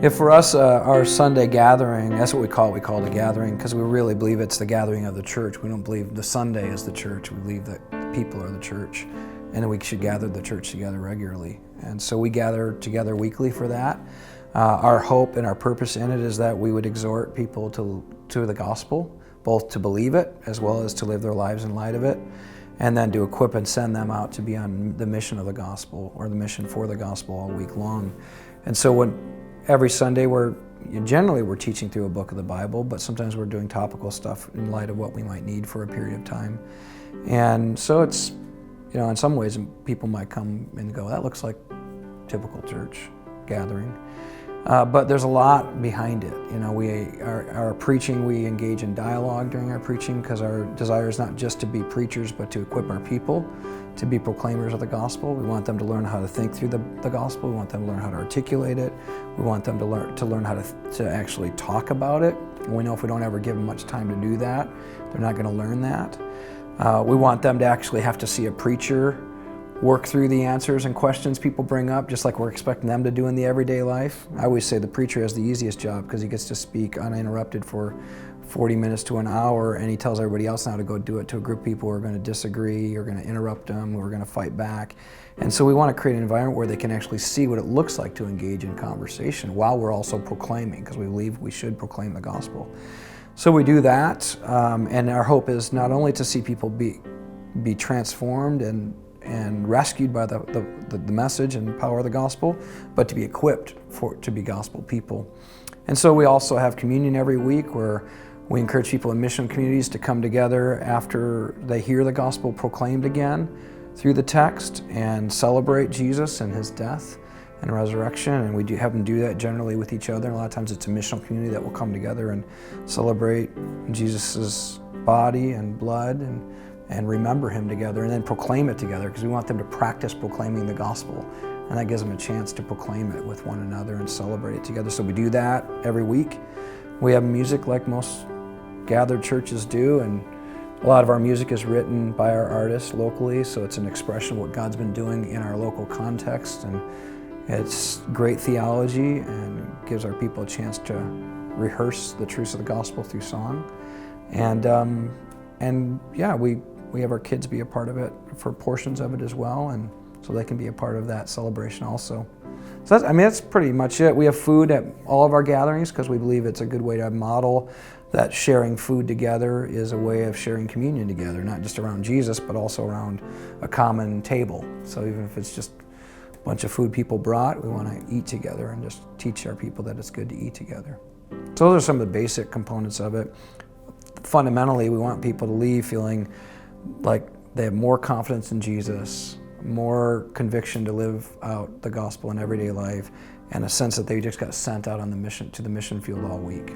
Yeah, for us, our Sunday gathering, that's what we call it. We call it a gathering because we really believe it's the gathering of the church. We don't believe the Sunday is the church. We believe that the people are the church and that we should gather the church together regularly. And so we gather together weekly for that. Our hope and our purpose in it is that we would exhort people to the gospel, both to believe it as well as to live their lives in light of it, and then to equip and send them out to be on the mission of the gospel or the mission for the gospel all week long. And so every Sunday generally we're teaching through a book of the Bible, but sometimes we're doing topical stuff in light of what we might need for a period of time. And so it's, in some ways people might come and go, that looks like typical church gathering. But there's a lot behind it. Our preaching, we engage in dialogue during our preaching because our desire is not just to be preachers, but to equip our people to be proclaimers of the gospel. We want them to learn how to think through the gospel. We want them to learn how to articulate it. We want them to learn how to actually talk about it. And we know if we don't ever give them much time to do that, they're not going to learn that. We want them to actually have to see a preacher work through the answers and questions people bring up, just like we're expecting them to do in the everyday life. I always say the preacher has the easiest job because he gets to speak uninterrupted for 40 minutes to an hour, and he tells everybody else now to go do it to a group of people who are going to disagree, or going to interrupt them, who are going to fight back. And so we want to create an environment where they can actually see what it looks like to engage in conversation while we're also proclaiming, because we believe we should proclaim the gospel. So we do that, and our hope is not only to see people be transformed and rescued by the message and power of the gospel, but to be equipped to be gospel people. And so we also have communion every week where we encourage people in mission communities to come together after they hear the gospel proclaimed again through the text and celebrate Jesus and his death and resurrection. And we have them do that generally with each other. And a lot of times it's a missional community that will come together and celebrate Jesus' body and blood and remember him together, and then proclaim it together, because we want them to practice proclaiming the gospel, and that gives them a chance to proclaim it with one another and celebrate it together. So we do that every week. We have music like most gathered churches do, and a lot of our music is written by our artists locally, so it's an expression of what God's been doing in our local context, and it's great theology and gives our people a chance to rehearse the truths of the gospel through song. And we have our kids be a part of it for portions of it as well, and so they can be a part of that celebration also. So that's pretty much it. We have food at all of our gatherings because we believe it's a good way to model that sharing food together is a way of sharing communion together, not just around Jesus, but also around a common table. So even if it's just a bunch of food people brought, we want to eat together and just teach our people that it's good to eat together. So those are some of the basic components of it. Fundamentally, we want people to leave feeling like they have more confidence in Jesus, more conviction to live out the gospel in everyday life, and a sense that they just got sent out on the mission, to the mission field all week.